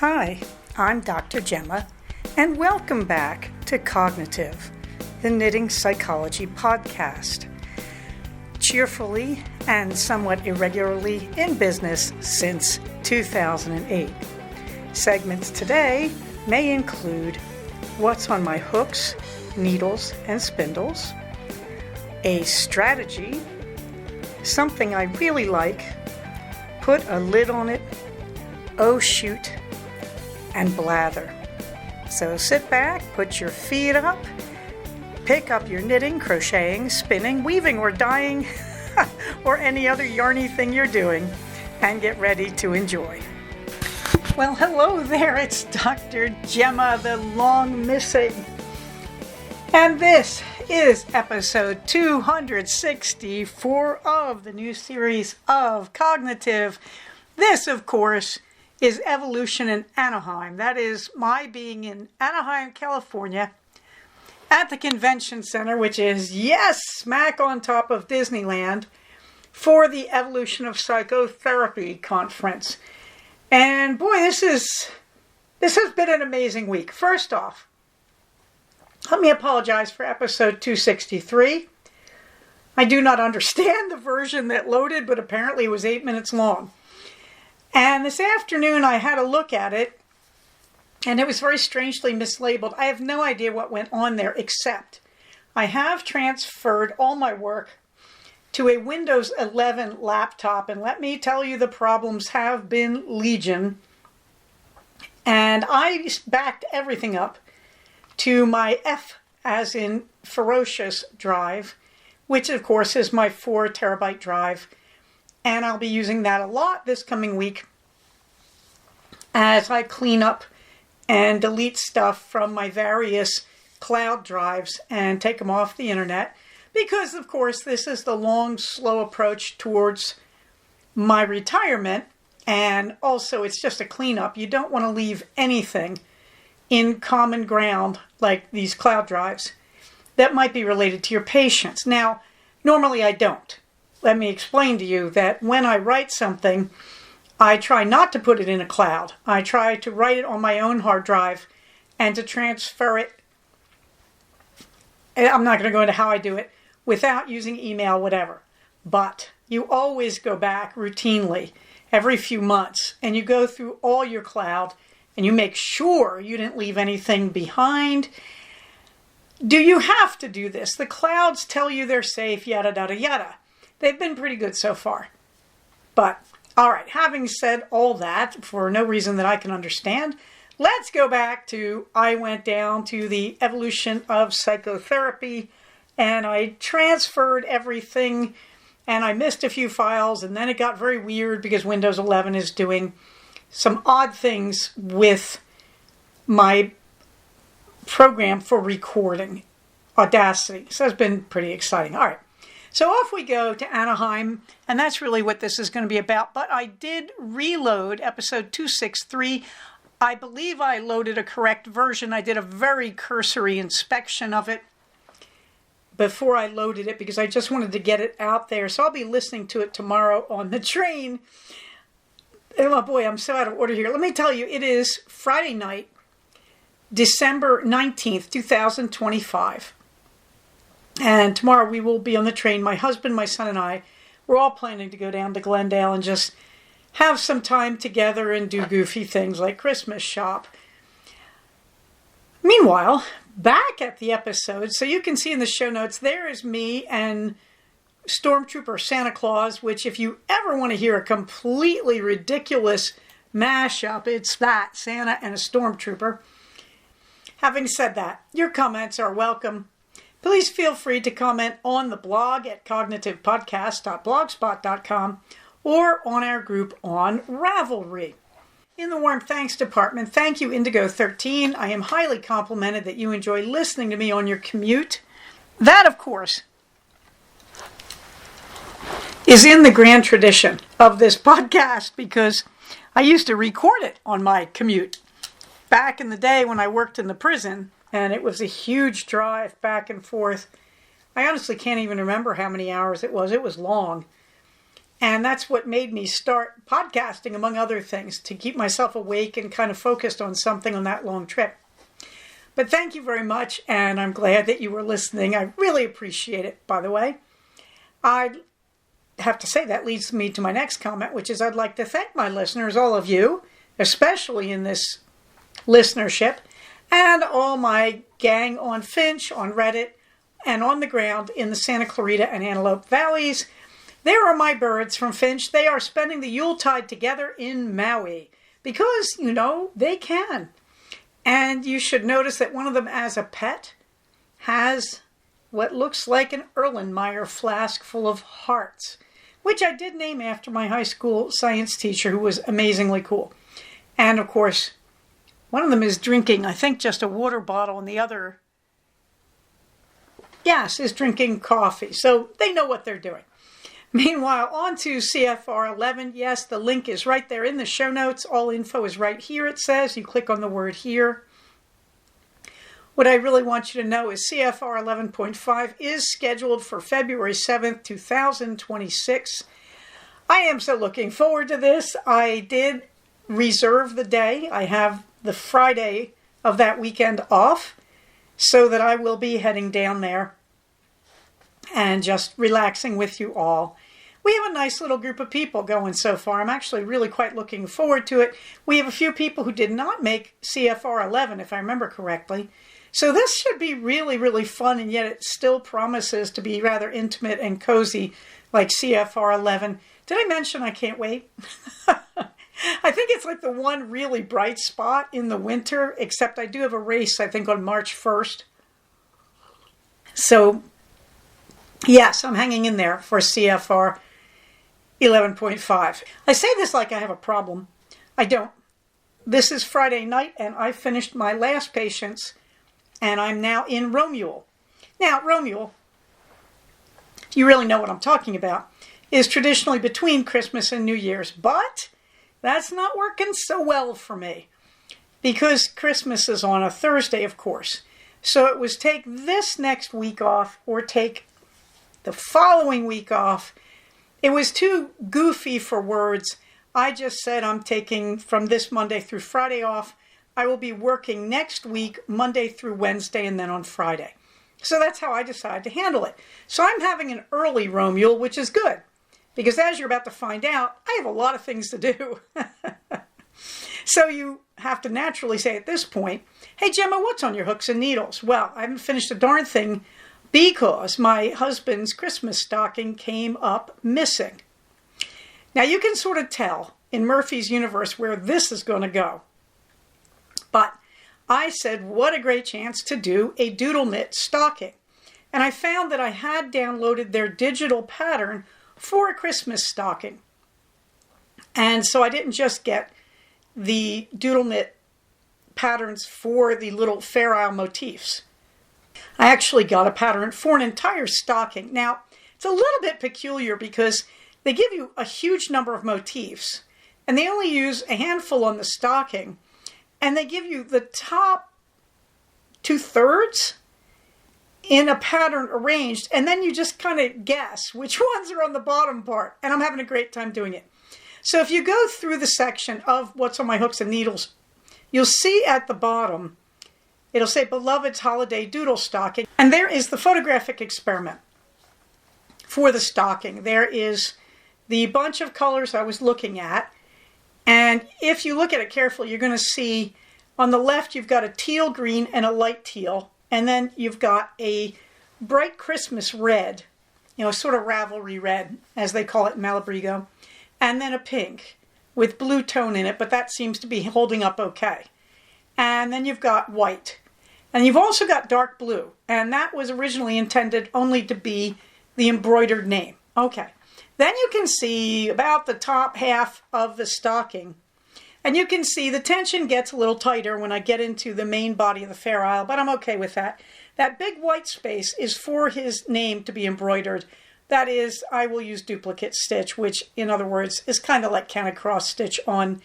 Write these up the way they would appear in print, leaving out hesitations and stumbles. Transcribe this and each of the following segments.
Hi, I'm Dr. Gemma, and welcome back to Cognitive, the Knitting Psychology podcast. Cheerfully and somewhat irregularly in business since 2008. Segments today may include what's on my hooks, needles, and spindles, a strategy, something I really like, put a lid on it, oh shoot, and blather. So sit back, put your feet up, pick up your knitting, crocheting, spinning, weaving, or dyeing, or any other yarny thing you're doing, and get ready to enjoy. Well, hello there, it's Dr. Gemma, the long missing. And this is episode 264 of the new series of Cognitive. This, of course, is Evolution in Anaheim. That is my being in Anaheim, California, at the convention center, which is, yes, smack on top of Disneyland, for the Evolution of Psychotherapy conference. And boy, this has been an amazing week. First off, let me apologize for episode 263. I do not understand the version that loaded, but apparently it was 8 minutes long. And this afternoon I had a look at it, and it was very strangely mislabeled. I have no idea what went on there, except I have transferred all my work to a Windows 11 laptop, and let me tell you, the problems have been legion. And I backed everything up to my F as in ferocious drive, which of course is my 4 terabyte drive. And I'll be using that a lot this coming week as I clean up and delete stuff from my various cloud drives and take them off the internet. Because, of course, this is the long, slow approach towards my retirement. And also, it's just a cleanup. You don't want to leave anything in common ground like these cloud drives that might be related to your patients. Now, normally I don't. Let me explain to you that when I write something, I try not to put it in a cloud. I try to write it on my own hard drive and to transfer it. I'm not going to go into how I do it without using email, whatever. But you always go back routinely every few months and you go through all your cloud and you make sure you didn't leave anything behind. Do you have to do this? The clouds tell you they're safe, yada, yada, yada. They've been pretty good so far. But, all right, having said all that, for no reason that I can understand, let's go back to, I went down to the Evolution of Psychotherapy, and I transferred everything, and I missed a few files, and then it got very weird because Windows 11 is doing some odd things with my program for recording, Audacity. So it's been pretty exciting. All right. So off we go to Anaheim, and that's really what this is going to be about. But I did reload episode 263. I believe I loaded a correct version. I did a very cursory inspection of it before I loaded it because I just wanted to get it out there. So I'll be listening to it tomorrow on the train. Oh boy, I'm so out of order here. Let me tell you, it is Friday night, December 19th, 2025. And tomorrow we will be on the train. My husband, my son, and I, we're all planning to go down to Glendale and just have some time together and do goofy things like Christmas shop. Meanwhile, back at the episode, so you can see in the show notes, there is me and Stormtrooper Santa Claus, which if you ever want to hear a completely ridiculous mashup, it's that, Santa and a Stormtrooper. Having said that, your comments are welcome. Please feel free to comment on the blog at cognitivepodcast.blogspot.com or on our group on Ravelry. In the warm thanks department, thank you Indigo13. I am highly complimented that you enjoy listening to me on your commute. That, of course, is in the grand tradition of this podcast because I used to record it on my commute. Back in the day when I worked in the prison, and it was a huge drive back and forth. I honestly can't even remember how many hours it was. It was long. And that's what made me start podcasting, among other things, to keep myself awake and kind of focused on something on that long trip. But thank you very much, and I'm glad that you were listening. I really appreciate it, by the way. I'd have to say that leads me to my next comment, which is I'd like to thank my listeners, all of you, especially in this listenership, and all my gang on Finch, on Reddit, and on the ground in the Santa Clarita and Antelope Valleys. There are my birds from Finch. They are spending the Yuletide together in Maui because, they can. And you should notice that one of them, as a pet, has what looks like an Erlenmeyer flask full of hearts, which I did name after my high school science teacher, who was amazingly cool. And, of course, one of them is drinking, I think, just a water bottle, and the other, yes, is drinking coffee. So they know what they're doing. Meanwhile, on to CFR 11. Yes, the link is right there in the show notes. All info is right here, it says. You click on the word here. What I really want you to know is CFR 11.5 is scheduled for February 7th, 2026. I am so looking forward to this. I did reserve the day. I have the Friday of that weekend off so that I will be heading down there and just relaxing with you all. We have a nice little group of people going so far. I'm actually really quite looking forward to it. We have a few people who did not make CFR 11, if I remember correctly. So this should be really, really fun, and yet it still promises to be rather intimate and cozy like CFR 11. Did I mention I can't wait? I think it's like the one really bright spot in the winter, except I do have a race, I think, on March 1st. So, yes, I'm hanging in there for CFR 11.5. I say this like I have a problem. I don't. This is Friday night, and I finished my last patients, and I'm now in Romuald. Now, Romuald, you really know what I'm talking about, is traditionally between Christmas and New Year's, but that's not working so well for me because Christmas is on a Thursday, of course. So it was take this next week off or take the following week off. It was too goofy for words. I just said I'm taking from this Monday through Friday off. I will be working next week, Monday through Wednesday, and then on Friday. So that's how I decided to handle it. So I'm having an early Romuald, which is good. Because as you're about to find out, I have a lot of things to do. So you have to naturally say at this point, hey, Gemma, what's on your hooks and needles? Well, I haven't finished a darn thing because my husband's Christmas stocking came up missing. Now, you can sort of tell in Murphy's universe where this is going to go. But I said, what a great chance to do a doodle knit stocking. And I found that I had downloaded their digital pattern for a Christmas stocking. And so I didn't just get the doodle knit patterns for the little Fair Isle motifs. I actually got a pattern for an entire stocking. Now, it's a little bit peculiar because they give you a huge number of motifs and they only use a handful on the stocking, and they give you the top 2/3 in a pattern arranged, and then you just kind of guess which ones are on the bottom part, and I'm having a great time doing it. So if you go through the section of what's on my hooks and needles, you'll see at the bottom, it'll say Beloved's Holiday Doodle Stocking, and there is the photographic experiment for the stocking. There is the bunch of colors I was looking at, and if you look at it carefully, you're going to see on the left you've got a teal green and a light teal, and then you've got a bright Christmas red, sort of Ravelry red, as they call it in Malabrigo, and then a pink with blue tone in it, but that seems to be holding up okay. And then you've got white. And you've also got dark blue, and that was originally intended only to be the embroidered name. Okay. Then you can see about the top half of the stocking, and you can see the tension gets a little tighter when I get into the main body of the Fair Isle, but I'm okay with that. That big white space is for his name to be embroidered. That is, I will use duplicate stitch, which in other words is kind of like counted cross stitch on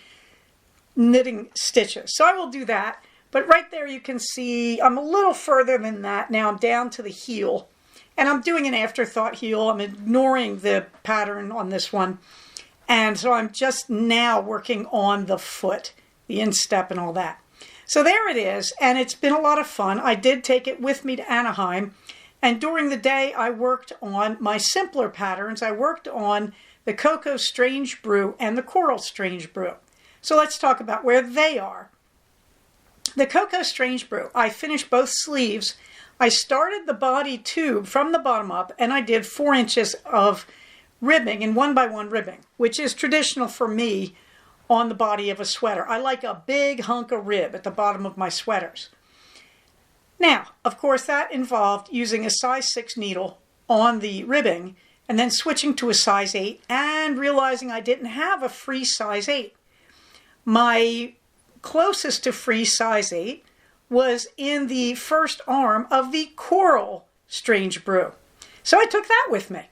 knitting stitches. So I will do that. But right there you can see I'm a little further than that. Now I'm down to the heel. And I'm doing an afterthought heel. I'm ignoring the pattern on this one. And so I'm just now working on the foot, the instep and all that. So there it is, and it's been a lot of fun. I did take it with me to Anaheim, and during the day I worked on my simpler patterns. I worked on the Cocoa Strange Brew and the Coral Strange Brew. So let's talk about where they are. The Cocoa Strange Brew, I finished both sleeves. I started the body tube from the bottom up, and I did 4 inches of ribbing and 1x1 ribbing, which is traditional for me on the body of a sweater. I like a big hunk of rib at the bottom of my sweaters. Now, of course, that involved using a size 6 needle on the ribbing and then switching to a size 8 and realizing I didn't have a free size 8. My closest to free size 8 was in the first arm of the Coral Strange Brew. So I took that with me.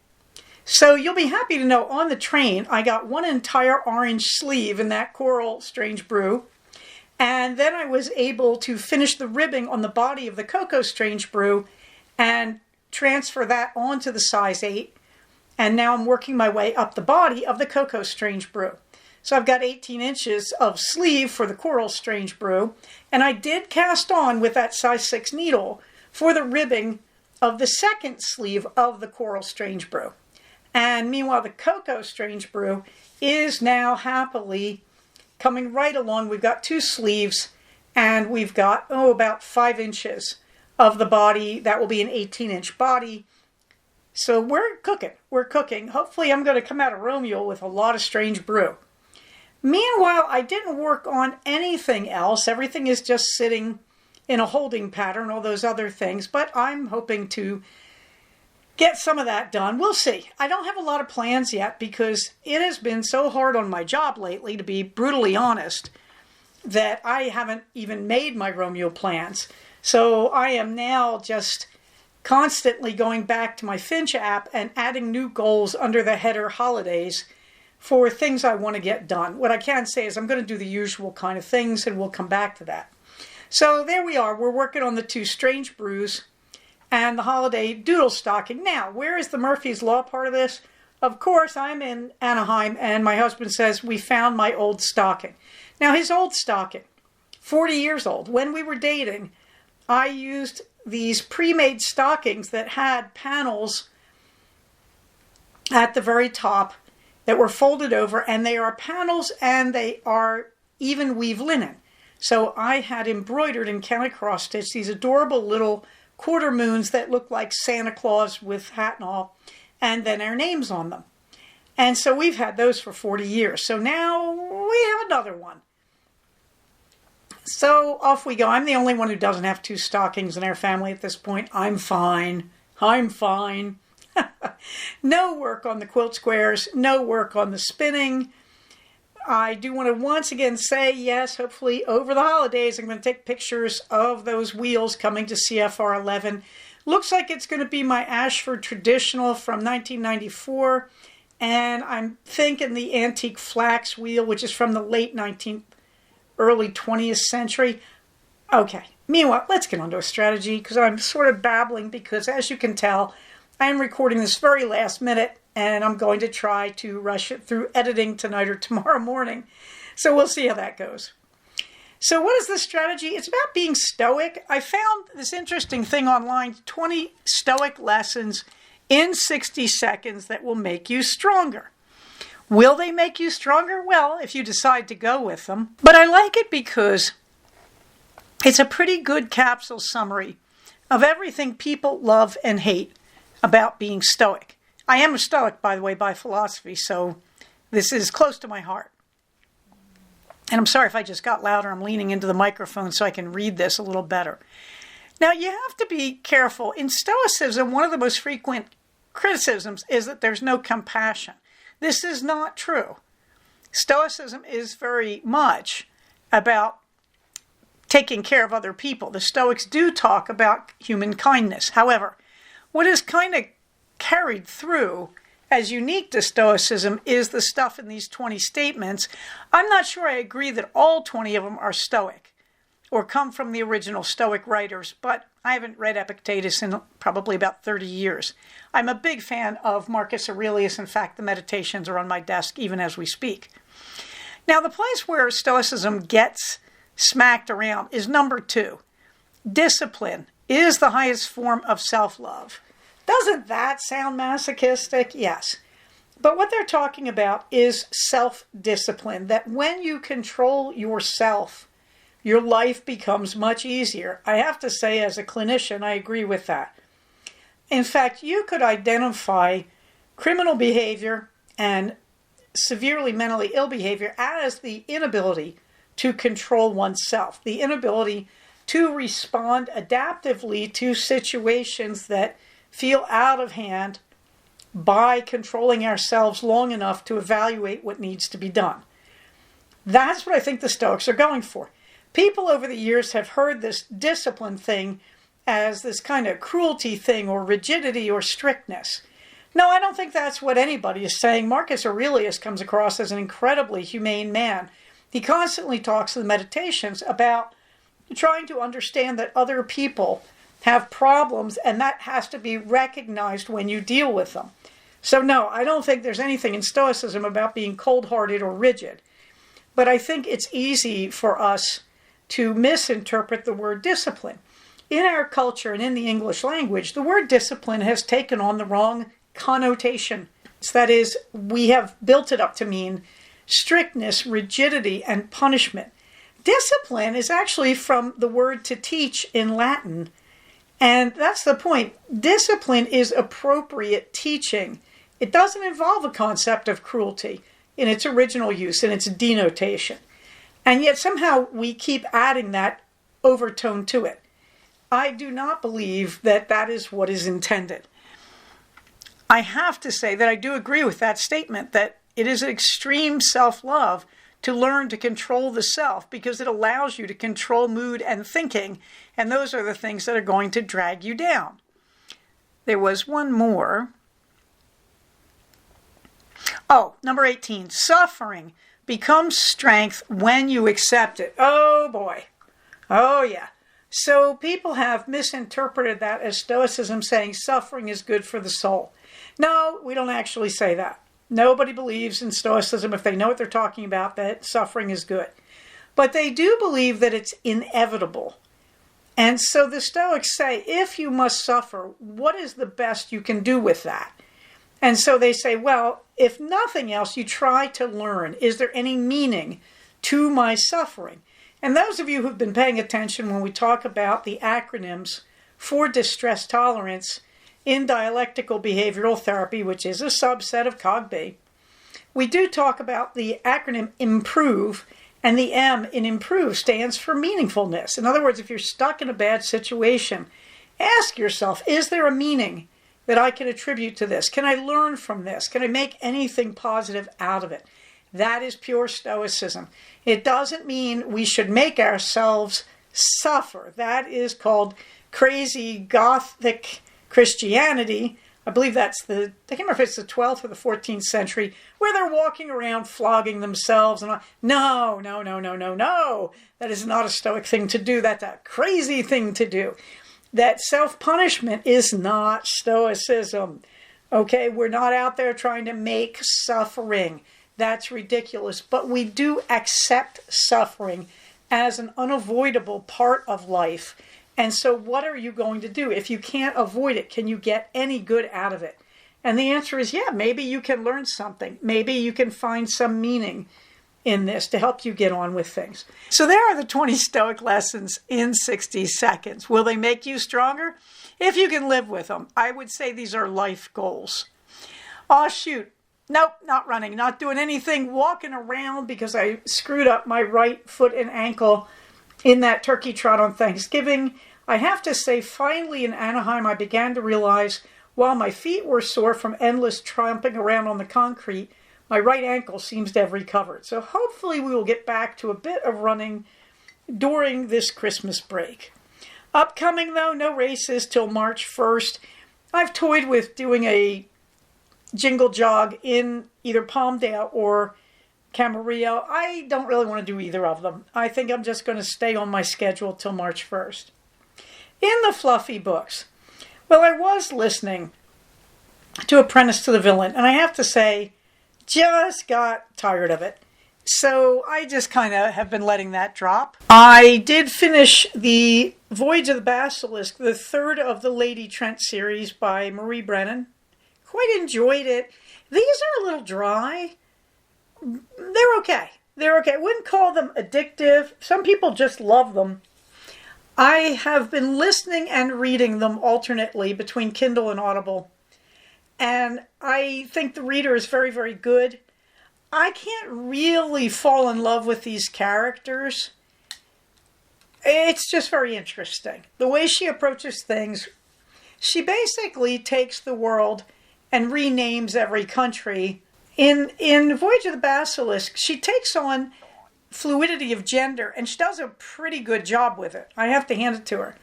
So you'll be happy to know on the train I got one entire orange sleeve in that Coral Strange Brew, and then I was able to finish the ribbing on the body of the Cocoa Strange Brew and transfer that onto the size 8, and now I'm working my way up the body of the Cocoa Strange Brew. So I've got 18 inches of sleeve for the Coral Strange Brew, and I did cast on with that size 6 needle for the ribbing of the second sleeve of the Coral Strange Brew. And meanwhile, the Cocoa Strange Brew is now happily coming right along. We've got 2 sleeves, and we've got, about 5 inches of the body. That will be an 18-inch body. So we're cooking. We're cooking. Hopefully I'm going to come out of Romeo with a lot of Strange Brew. Meanwhile, I didn't work on anything else. Everything is just sitting in a holding pattern, all those other things, but I'm hoping to get some of that done. We'll see. I don't have a lot of plans yet because it has been so hard on my job lately, to be brutally honest, that I haven't even made my Romeo plans. So I am now just constantly going back to my Finch app and adding new goals under the header holidays for things I want to get done. What I can say is I'm going to do the usual kind of things, and we'll come back to that. So there we are. We're working on the 2 Strange Brews and the holiday doodle stocking. Now, where is the Murphy's Law part of this? Of course, I'm in Anaheim, and my husband says, we found my old stocking. Now, his old stocking, 40 years old. When we were dating, I used these pre-made stockings that had panels at the very top that were folded over, and they are panels and they are even weave linen. So I had embroidered and counted cross stitch these adorable little quarter moons that look like Santa Claus with hat and all, and then our names on them. And so we've had those for 40 years. So now we have another one. So off we go. I'm the only one who doesn't have 2 stockings in our family at this point. I'm fine. I'm fine. No work on the quilt squares. No work on the spinning. I do want to once again say, yes, hopefully over the holidays, I'm going to take pictures of those wheels coming to CFR 11. Looks like it's going to be my Ashford Traditional from 1994. And I'm thinking the Antique Flax wheel, which is from the late 19th, early 20th century. Okay, meanwhile, let's get on to a strategy, because I'm sort of babbling because, as you can tell, I'm recording this very last minute, and I'm going to try to rush it through editing tonight or tomorrow morning. So we'll see how that goes. So what is the strategy? It's about being stoic. I found this interesting thing online, 20 stoic lessons in 60 seconds that will make you stronger. Will they make you stronger? Well, if you decide to go with them. But I like it because it's a pretty good capsule summary of everything people love and hate about being stoic. I am a stoic, by the way, by philosophy, so this is close to my heart. And I'm sorry if I just got louder. I'm leaning into the microphone so I can read this a little better. Now, you have to be careful. In Stoicism, one of the most frequent criticisms is that there's no compassion. This is not true. Stoicism is very much about taking care of other people. The Stoics do talk about human kindness. However, what is kind of carried through as unique to Stoicism is the stuff in these 20 statements. I'm not sure I agree that all 20 of them are Stoic or come from the original Stoic writers, but I haven't read Epictetus in probably about 30 years. I'm a big fan of Marcus Aurelius. In fact, the Meditations are on my desk even as we speak. Now, the place where Stoicism gets smacked around is number 2. Discipline is the highest form of self-love. Doesn't that sound masochistic? Yes. But what they're talking about is self-discipline, that when you control yourself, your life becomes much easier. I have to say, as a clinician, I agree with that. In fact, you could identify criminal behavior and severely mentally ill behavior as the inability to control oneself, the inability to respond adaptively to situations that feel out of hand by controlling ourselves long enough to evaluate what needs to be done. That's what I think the Stoics are going for. People over the years have heard this discipline thing as this kind of cruelty thing or rigidity or strictness. No, I don't think that's what anybody is saying. Marcus Aurelius comes across as an incredibly humane man. He constantly talks in the Meditations about trying to understand that other people have problems, and that has to be recognized when you deal with them. So no, I don't think there's anything in Stoicism about being cold-hearted or rigid. But I think it's easy for us to misinterpret the word discipline. In our culture and in the English language, the word discipline has taken on the wrong connotation. That is, we have built it up to mean strictness, rigidity, and punishment. Discipline is actually from the word to teach in Latin. And that's the point. Discipline is appropriate teaching. It doesn't involve a concept of cruelty in its original use, in its denotation. And yet somehow we keep adding that overtone to it. I do not believe that that is what is intended. I have to say that I do agree with that statement, that it is extreme self-love to learn to control the self, because it allows you to control mood and thinking, and those are the things that are going to drag you down. There was one more. Oh, number 18, suffering becomes strength when you accept it. Oh boy. Oh yeah. So people have misinterpreted that as Stoicism saying suffering is good for the soul. No, we don't actually say that. Nobody believes in Stoicism, if they know what they're talking about, that suffering is good. But they do believe that it's inevitable. And so the Stoics say, if you must suffer, what is the best you can do with that? And so they say, well, if nothing else, you try to learn, is there any meaning to my suffering? And those of you who've been paying attention when we talk about the acronyms for distress tolerance in dialectical behavioral therapy, which is a subset of COG-B, we do talk about the acronym IMPROVE, and the M in IMPROVE stands for meaningfulness. In other words, if you're stuck in a bad situation, ask yourself, is there a meaning that I can attribute to this? Can I learn from this? Can I make anything positive out of it? That is pure Stoicism. It doesn't mean we should make ourselves suffer. That is called crazy Gothic Christianity. I believe that's I can't remember if it's the 12th or the 14th century, where they're walking around flogging themselves. And no. That is not a Stoic thing to do. That's a crazy thing to do. That self-punishment is not Stoicism. Okay, we're not out there trying to make suffering. That's ridiculous. But we do accept suffering as an unavoidable part of life. And so what are you going to do? If you can't avoid it, can you get any good out of it? And the answer is, yeah, maybe you can learn something. Maybe you can find some meaning in this to help you get on with things. So there are the 20 Stoic lessons in 60 seconds. Will they make you stronger? If you can live with them. I would say these are life goals. Oh, shoot. Nope, not running, not doing anything, walking around because I screwed up my right foot and ankle in that turkey trot on Thanksgiving. I have to say, finally in Anaheim, I began to realize while my feet were sore from endless tromping around on the concrete, my right ankle seems to have recovered. So hopefully we will get back to a bit of running during this Christmas break. Upcoming though, no races till March 1st. I've toyed with doing a jingle jog in either Palmdale or Camarillo. I don't really want to do either of them. I think I'm just going to stay on my schedule till March 1st. in the fluffy books. Well, I was listening to Apprentice to the Villain, and I have to say, just got tired of it. So I just kind of have been letting that drop. I did finish the Voyage of the Basilisk, the third of the Lady Trent series by Marie Brennan. Quite enjoyed it. These are a little dry. They're okay. They're okay. I wouldn't call them addictive. Some people just love them. I have been listening and reading them alternately between Kindle and Audible. And I think the reader is very, very good. I can't really fall in love with these characters. It's just very interesting. The way she approaches things, she basically takes the world and renames every country. In Voyage of the Basilisk, she takes on fluidity of gender, and she does a pretty good job with it. I have to hand it to her.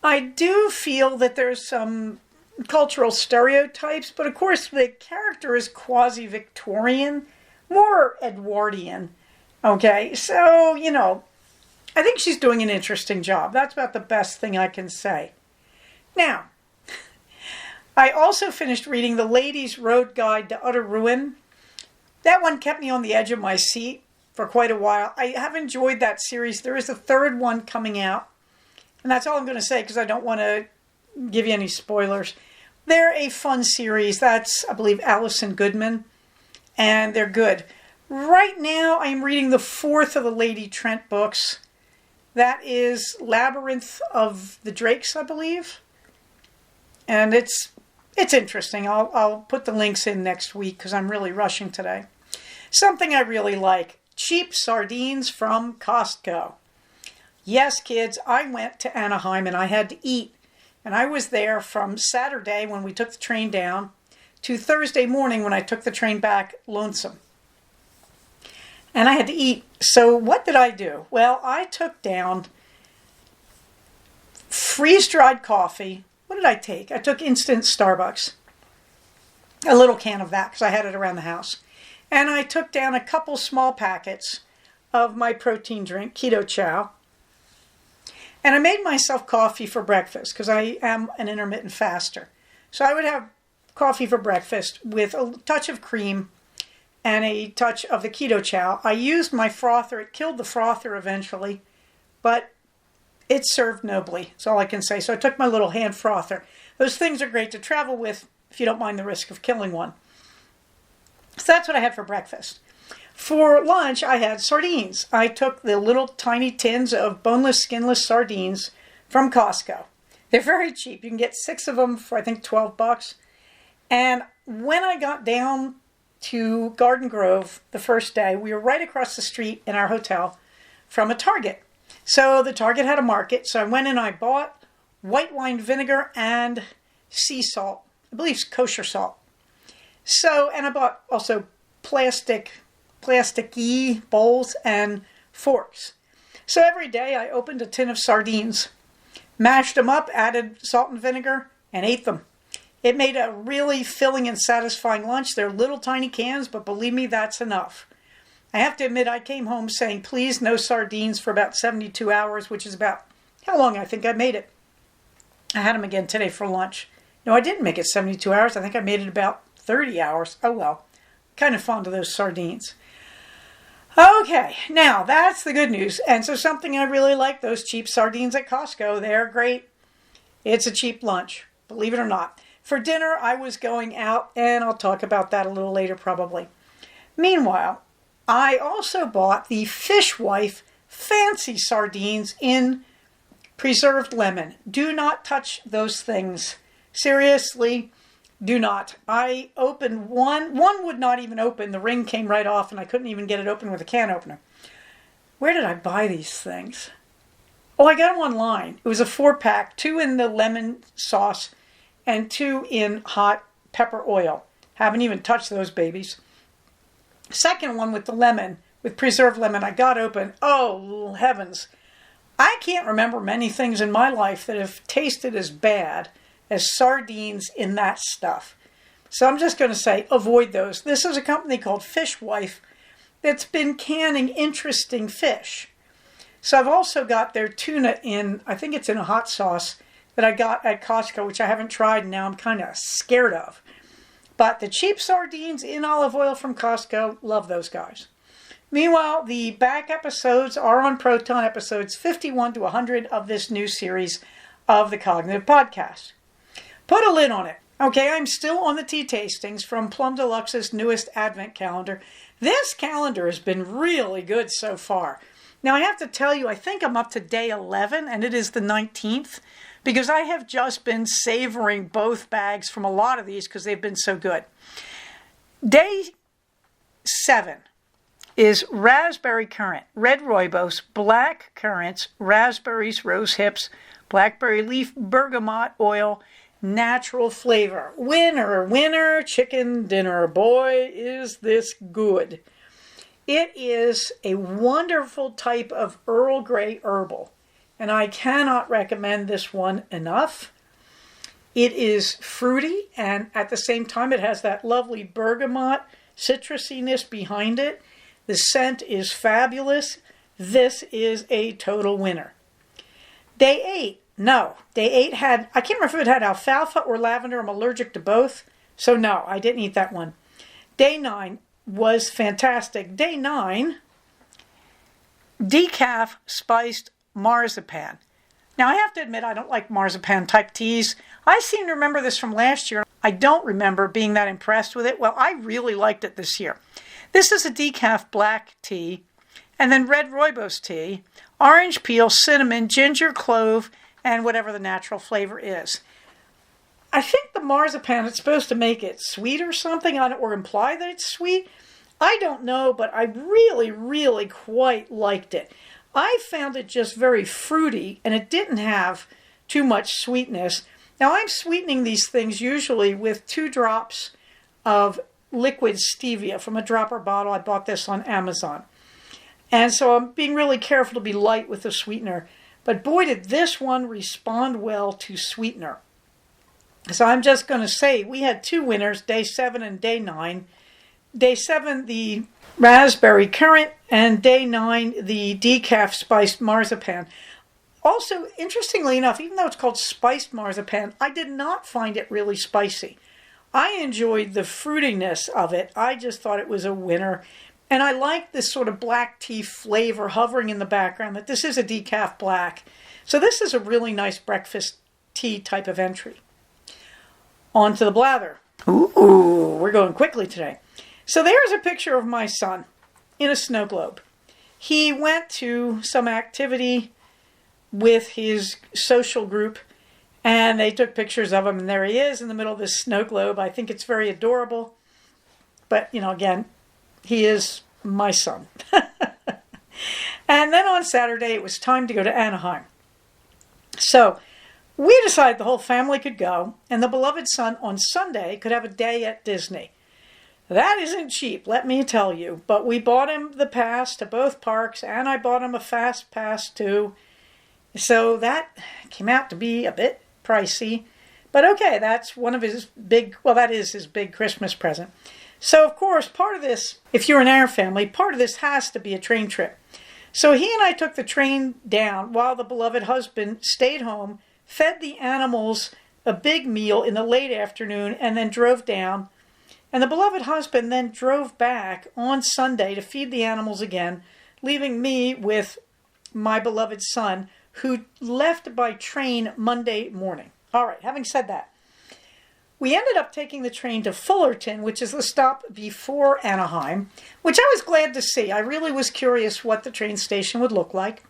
I do feel that there's some cultural stereotypes, but of course the character is quasi-Victorian, more Edwardian. Okay, so, I think she's doing an interesting job. That's about the best thing I can say. Now, I also finished reading The Lady's Road Guide to Utter Ruin. That one kept me on the edge of my seat for quite a while. I have enjoyed that series. There is a third one coming out, and that's all I'm going to say because I don't want to give you any spoilers. They're a fun series. That's, I believe, Alison Goodman, and they're good. Right now, I'm reading the fourth of the Lady Trent books. That is Labyrinth of the Drakes, I believe. And it's interesting. I'll put the links in next week because I'm really rushing today. Something I really like. Cheap sardines from Costco. Yes, kids, I went to Anaheim and I had to eat. And I was there from Saturday when we took the train down to Thursday morning when I took the train back lonesome. And I had to eat. So what did I do? Well, I took down freeze-dried coffee. What did I take? I took instant Starbucks. A little can of that because I had it around the house. And I took down a couple small packets of my protein drink, Keto Chow. And I made myself coffee for breakfast because I am an intermittent faster. So I would have coffee for breakfast with a touch of cream and a touch of the Keto Chow. I used my frother. It killed the frother eventually, but it served nobly. That's all I can say. So I took my little hand frother. Those things are great to travel with if you don't mind the risk of killing one. So that's what I had for breakfast. For lunch, I had sardines. I took the little tiny tins of boneless, skinless sardines from Costco. They're very cheap. You can get 6 of them for, I think, $12. And when I got down to Garden Grove the first day, we were right across the street in our hotel from a Target. So the Target had a market, so I went and I bought white wine vinegar and sea salt. I believe it's kosher salt. So, and I bought also plasticky bowls and forks. So every day I opened a tin of sardines, mashed them up, added salt and vinegar, and ate them. It made a really filling and satisfying lunch. They're little tiny cans, but believe me, that's enough. I have to admit, I came home saying, please, no sardines for about 72 hours, which is about how long I think I made it. I had them again today for lunch. No, I didn't make it 72 hours. I think I made it about 30 hours. Oh, well. Kind of fond of those sardines. Okay, now that's the good news. And so something I really like, those cheap sardines at Costco. They're great. It's a cheap lunch, believe it or not. For dinner, I was going out, and I'll talk about that a little later probably. Meanwhile, I also bought the Fishwife fancy sardines in preserved lemon. Do not touch those things. Seriously, do not. I opened one. One would not even open. The ring came right off, and I couldn't even get it open with a can opener. Where did I buy these things? Oh, I got them online. It was a 4-pack, 2 in the lemon sauce and 2 in hot pepper oil. Haven't even touched those babies. Second one with the lemon, with preserved lemon, I got open. Oh, heavens. I can't remember many things in my life that have tasted as bad as sardines in that stuff. So I'm just going to say, avoid those. This is a company called Fishwife that's been canning interesting fish. So I've also got their tuna in, I think it's in a hot sauce that I got at Costco, which I haven't tried and now I'm kind of scared of. But the cheap sardines in olive oil from Costco, love those guys. Meanwhile, the back episodes are on Proton, episodes 51 to 100 of this new series of the Cognitive Podcast. Put a lid on it. Okay, I'm still on the tea tastings from Plum Deluxe's newest Advent calendar. This calendar has been really good so far. Now, I have to tell you, I think I'm up to day 11, and it is the 19th, because I have just been savoring both bags from a lot of these because they've been so good. Day 7 is raspberry currant, red rooibos, black currants, raspberries, rose hips, blackberry leaf, bergamot oil, natural flavor. Winner, winner, chicken dinner. Boy, is this good. It is a wonderful type of Earl Grey herbal, and I cannot recommend this one enough. It is fruity, and at the same time it has that lovely bergamot citrusiness behind it. The scent is fabulous. This is a total winner. Day 8 had, I can't remember if it had alfalfa or lavender. I'm allergic to both, so no, I didn't eat that one. Day 9 was fantastic. Day 9, decaf spiced marzipan. Now, I have to admit, I don't like marzipan type teas. I seem to remember this from last year. I don't remember being that impressed with it. Well, I really liked it this year. This is a decaf black tea, and then red rooibos tea, orange peel, cinnamon, ginger, clove, and whatever the natural flavor is. I think the marzipan is supposed to make it sweet or something, or imply that it's sweet. I don't know, but I really, really quite liked it. I found it just very fruity, and it didn't have too much sweetness. Now, I'm sweetening these things usually with 2 drops of liquid stevia from a dropper bottle. I bought this on Amazon. And so I'm being really careful to be light with the sweetener. But boy, did this one respond well to sweetener. So I'm just going to say we had 2 winners, day 7 and day 9. Day 7, the raspberry currant, and day 9, the decaf spiced marzipan. Also, interestingly enough, even though it's called spiced marzipan, I did not find it really spicy. I enjoyed the fruitiness of it. I just thought it was a winner. And I like this sort of black tea flavor hovering in the background, that this is a decaf black. So this is a really nice breakfast tea type of entry. On to the blather. Ooh, we're going quickly today. So there's a picture of my son in a snow globe. He went to some activity with his social group, and they took pictures of him, and there he is in the middle of this snow globe. I think it's very adorable. But, again, he is my son. And then on Saturday, it was time to go to Anaheim. So we decided the whole family could go, and the beloved son on Sunday could have a day at Disney. That isn't cheap, let me tell you. But we bought him the pass to both parks, and I bought him a fast pass too. So that came out to be a bit pricey. But okay, that's one of his that is his big Christmas present. So, of course, part of this, if you're in our family, part of this has to be a train trip. So he and I took the train down while the beloved husband stayed home, fed the animals a big meal in the late afternoon, and then drove down. And the beloved husband then drove back on Sunday to feed the animals again, leaving me with my beloved son, who left by train Monday morning. All right, having said that, we ended up taking the train to Fullerton, which is the stop before Anaheim, which I was glad to see. I really was curious what the train station would look like.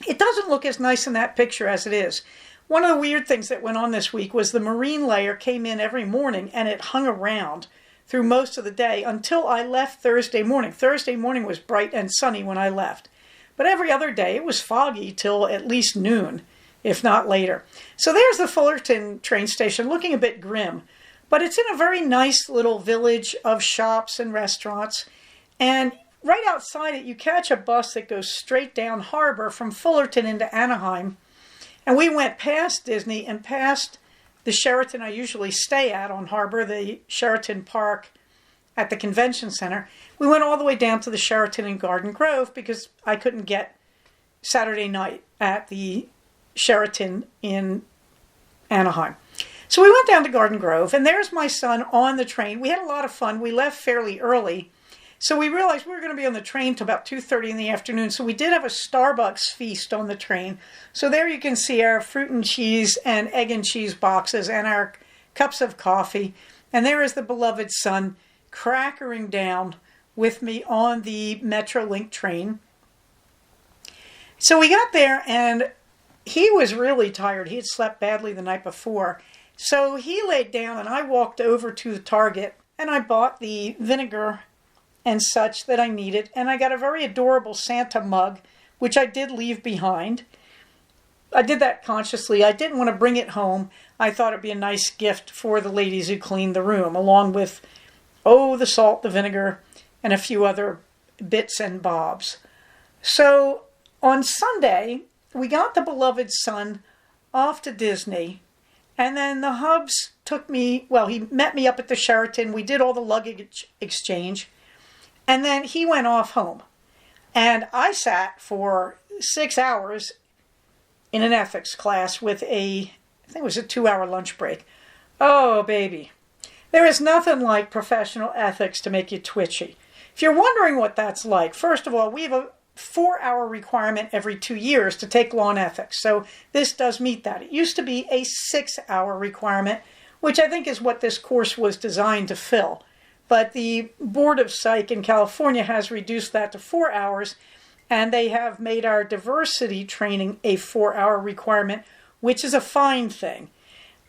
It doesn't look as nice in that picture as it is. One of the weird things that went on this week was the marine layer came in every morning, and it hung around through most of the day until I left Thursday morning. Thursday morning was bright and sunny when I left. But every other day it was foggy till at least noon, if not later. So there's the Fullerton train station, looking a bit grim. But it's in a very nice little village of shops and restaurants. And right outside it, you catch a bus that goes straight down harbor from Fullerton into Anaheim. And we went past Disney and past the Sheraton I usually stay at on harbor, the Sheraton Park at the convention center. We went all the way down to the Sheraton in Garden Grove because I couldn't get Saturday night at the Sheraton in Anaheim. So we went down to Garden Grove, and there's my son on the train. We had a lot of fun. We left fairly early, so we realized we were going to be on the train till about 2:30 in the afternoon. So we did have a Starbucks feast on the train. So there you can see our fruit and cheese and egg and cheese boxes and our cups of coffee. And there is the beloved son crackering down with me on the Metrolink train. So we got there, and he was really tired. He had slept badly the night before. So he laid down, and I walked over to the Target, and I bought the vinegar and such that I needed. And I got a very adorable Santa mug, which I did leave behind. I did that consciously. I didn't want to bring it home. I thought it'd be a nice gift for the ladies who cleaned the room, along with, the salt, the vinegar, and a few other bits and bobs. So on Sunday, we got the beloved son off to Disney, and then the hubs took me, he met me up at the Sheraton. We did all the luggage exchange, and then he went off home. And I sat for 6 hours in an ethics class with I think it was a 2-hour lunch break. Oh, baby. There is nothing like professional ethics to make you twitchy. If you're wondering what that's like, first of all, we have a 4-hour requirement every 2 years to take law and ethics. So this does meet that. It used to be a 6-hour requirement, which I think is what this course was designed to fill. But the Board of Psych in California has reduced that to 4 hours, and they have made our diversity training a 4-hour requirement, which is a fine thing.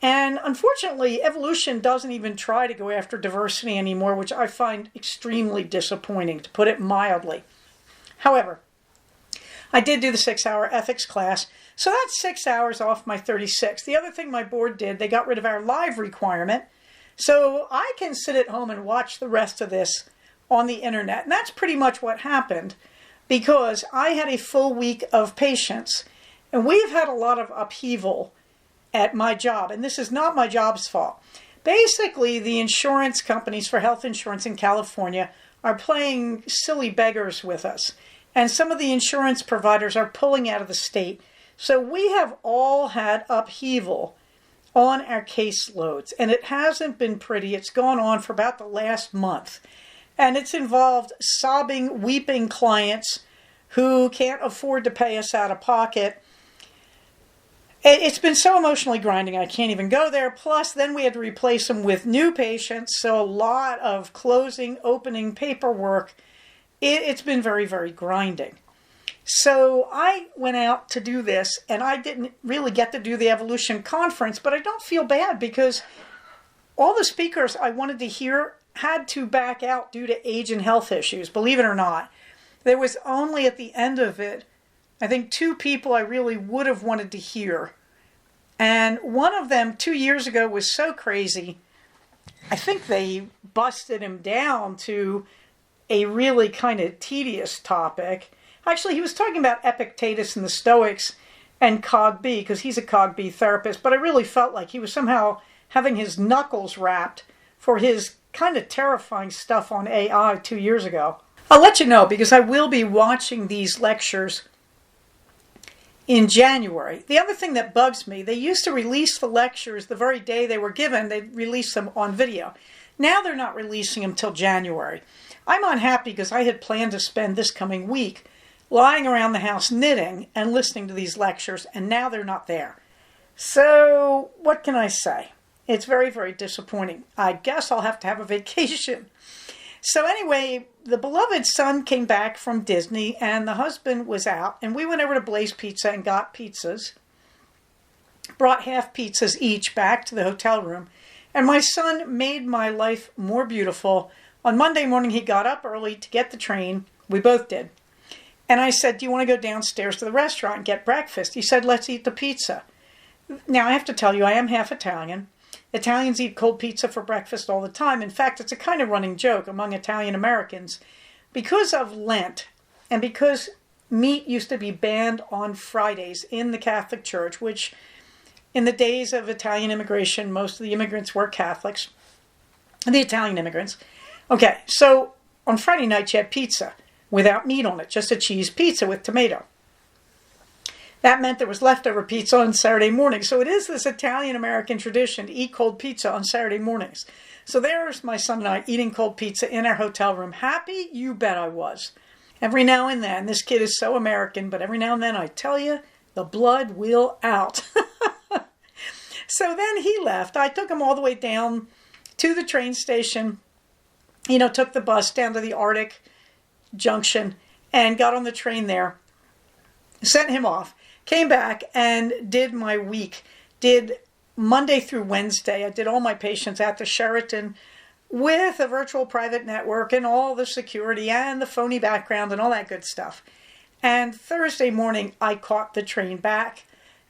And unfortunately, evolution doesn't even try to go after diversity anymore, which I find extremely disappointing, to put it mildly. However, I did do the 6-hour ethics class, so that's 6 hours off my 36. The other thing my board did, they got rid of our live requirement, so I can sit at home and watch the rest of this on the internet. And that's pretty much what happened, because I had a full week of patients, and we've had a lot of upheaval at my job, and this is not my job's fault. Basically, the insurance companies for health insurance in California are playing silly beggars with us, and some of the insurance providers are pulling out of the state. So we have all had upheaval on our caseloads, and it hasn't been pretty. It's gone on for about the last month, and it's involved sobbing, weeping clients who can't afford to pay us out of pocket. It's been so emotionally grinding, I can't even go there. Plus, then we had to replace them with new patients, so a lot of closing, opening paperwork. It's been very, very grinding. So I went out to do this, and I didn't really get to do the Evolution Conference, but I don't feel bad because all the speakers I wanted to hear had to back out due to age and health issues, believe it or not. There was only at the end of it, I think 2 people I really would have wanted to hear. And one of them 2 years ago was so crazy, I think they busted him down to a really kind of tedious topic. Actually, he was talking about Epictetus and the Stoics and Cog B, because he's a Cog B therapist, but I really felt like he was somehow having his knuckles rapped for his kind of terrifying stuff on AI 2 years ago. I'll let you know, because I will be watching these lectures in January. The other thing that bugs me, they used to release the lectures the very day they were given. They'd release them on video. Now they're not releasing them till January. I'm unhappy because I had planned to spend this coming week lying around the house knitting and listening to these lectures, and now they're not there. So what can I say? It's very, very disappointing. I guess I'll have to have a vacation. So anyway, the beloved son came back from Disney, and the husband was out, and we went over to Blaze Pizza and got pizzas, brought half pizzas each back to the hotel room, and my son made my life more beautiful. On Monday morning, he got up early to get the train. We both did. And I said, do you want to go downstairs to the restaurant and get breakfast? He said, let's eat the pizza. Now, I have to tell you, I am half Italian. Italians eat cold pizza for breakfast all the time. In fact, it's a kind of running joke among Italian Americans. Because of Lent, and because meat used to be banned on Fridays in the Catholic Church, which in the days of Italian immigration, most of the immigrants were Catholics, the Italian immigrants. Okay, so on Friday night you had pizza without meat on it, just a cheese pizza with tomato. That meant there was leftover pizza on Saturday morning. So it is this Italian-American tradition to eat cold pizza on Saturday mornings. So there's my son and I eating cold pizza in our hotel room. Happy? You bet I was. Every now and then, this kid is so American, but every now and then I tell you, the blood will out. So then he left. I took him all the way down to the train station, took the bus down to the Arctic Junction and got on the train there, sent him off, came back and did my week. Did Monday through Wednesday. I did all my patients at the Sheraton with a virtual private network and all the security and the phony background and all that good stuff. And Thursday morning, I caught the train back.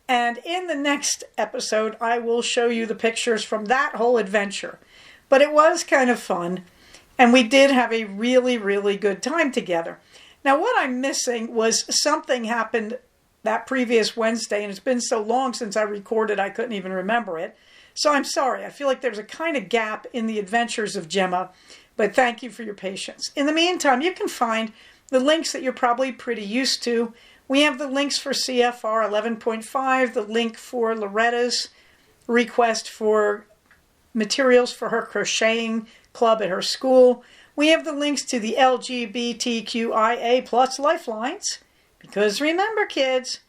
And in the next episode, I will show you the pictures from that whole adventure. But it was kind of fun. And we did have a really, really good time together. Now, what I'm missing was something happened that previous Wednesday, and it's been so long since I recorded, I couldn't even remember it. So I'm sorry. I feel like there's a kind of gap in the adventures of Gemma, but thank you for your patience. In the meantime, you can find the links that you're probably pretty used to. We have the links for CFR 11.5, the link for Loretta's request for materials for her crocheting club at her school. We have the links to the LGBTQIA plus lifelines. Because remember, kids,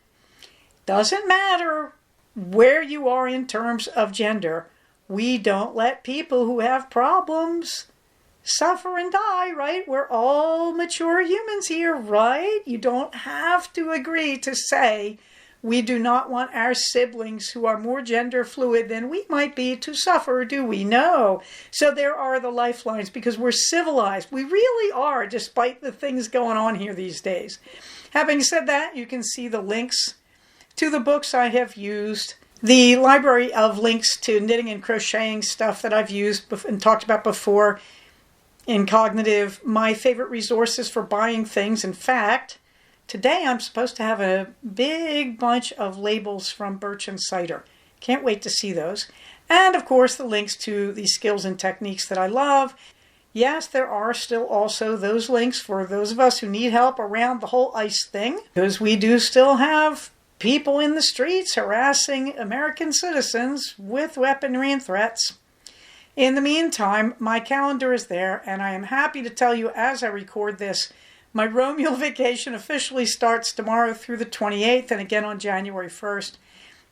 doesn't matter where you are in terms of gender. We don't let people who have problems suffer and die, right? We're all mature humans here, right? You don't have to agree to say we do not want our siblings who are more gender fluid than we might be to suffer, do we? No. So there are the lifelines because we're civilized. We really are, despite the things going on here these days. Having said that, you can see the links to the books I have used, the library of links to knitting and crocheting stuff that I've used and talked about before in Cognitive, my favorite resources for buying things. In fact, today I'm supposed to have a big bunch of labels from Birch and Cider. Can't wait to see those. And of course, the links to the skills and techniques that I love. Yes, there are still also those links for those of us who need help around the whole ICE thing, because we do still have people in the streets harassing American citizens with weaponry and threats. In the meantime, my calendar is there, and I am happy to tell you as I record this, my Romeo vacation officially starts tomorrow through the 28th and again on January 1st.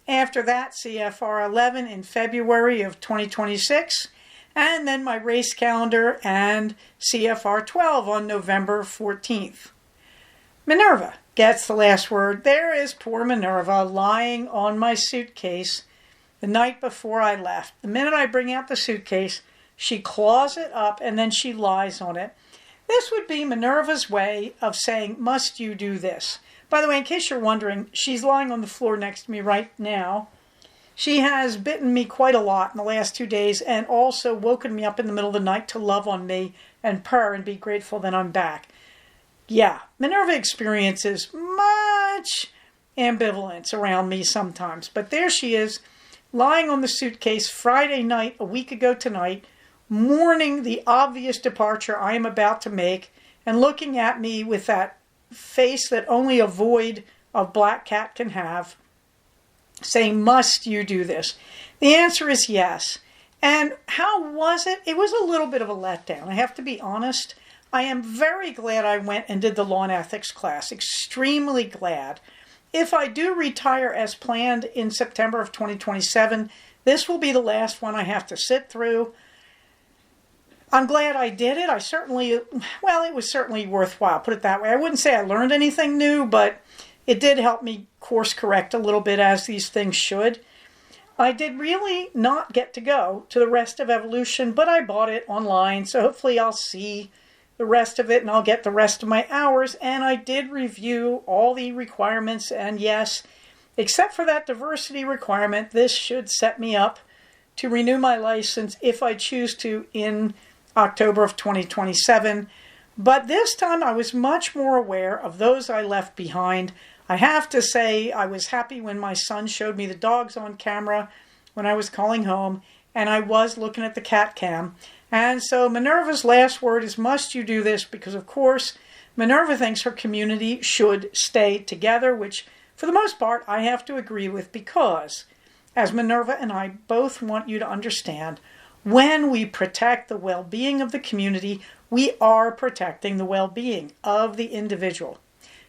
After that, CFR 11 in February of 2026. And then my race calendar and CFR 12 on November 14th. Minerva gets the last word. There is poor Minerva lying on my suitcase the night before I left. The minute I bring out the suitcase, she claws it up and then she lies on it. This would be Minerva's way of saying, must you do this? By the way, in case you're wondering, she's lying on the floor next to me right now. She has bitten me quite a lot in the last 2 days and also woken me up in the middle of the night to love on me and purr and be grateful that I'm back. Yeah, Minerva experiences much ambivalence around me sometimes. But there she is, lying on the suitcase Friday night, a week ago tonight, mourning the obvious departure I am about to make and looking at me with that face that only a void of black cat can have, saying, must you do this? The answer is yes. And how was it? It was a little bit of a letdown. I have to be honest. I am very glad I went and did the law and ethics class. Extremely glad. If I do retire as planned in September of 2027, this will be the last one I have to sit through. I'm glad I did it. It was certainly worthwhile, put it that way. I wouldn't say I learned anything new, but it did help me course correct a little bit, as these things should. I did really not get to go to the rest of Evolution, but I bought it online, so hopefully I'll see the rest of it and I'll get the rest of my hours. And I did review all the requirements, and yes, except for that diversity requirement, this should set me up to renew my license if I choose to in October of 2027. But this time I was much more aware of those I left behind. I have to say I was happy when my son showed me the dogs on camera when I was calling home, and I was looking at the cat cam. And so Minerva's last word is, must you do this? Because of course Minerva thinks her community should stay together, which for the most part, I have to agree with, because, as Minerva and I both want you to understand, when we protect the well-being of the community, we are protecting the well-being of the individual.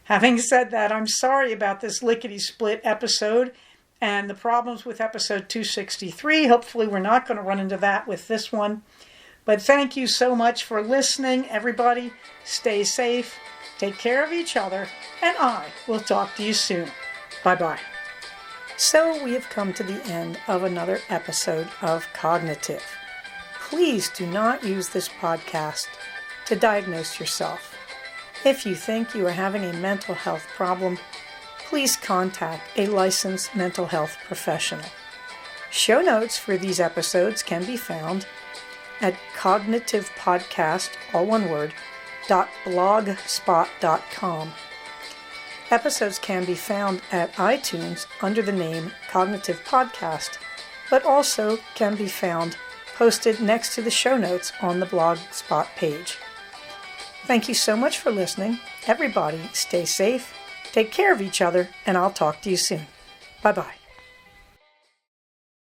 Having said that, I'm sorry about this lickety-split episode and the problems with episode 263. Hopefully we're not going to run into that with this one. But thank you so much for listening, everybody. Stay safe, take care of each other, and I will talk to you soon. Bye-bye. So we have come to the end of another episode of Cognitive. Please do not use this podcast to diagnose yourself. If you think you are having a mental health problem, please contact a licensed mental health professional. Show notes for these episodes can be found at cognitivepodcast, all one word, .blogspot.com. Episodes can be found at iTunes under the name Cognitive Podcast, but also can be found posted next to the show notes on the Blogspot page. Thank you so much for listening. Everybody, stay safe, take care of each other, and I'll talk to you soon. Bye-bye.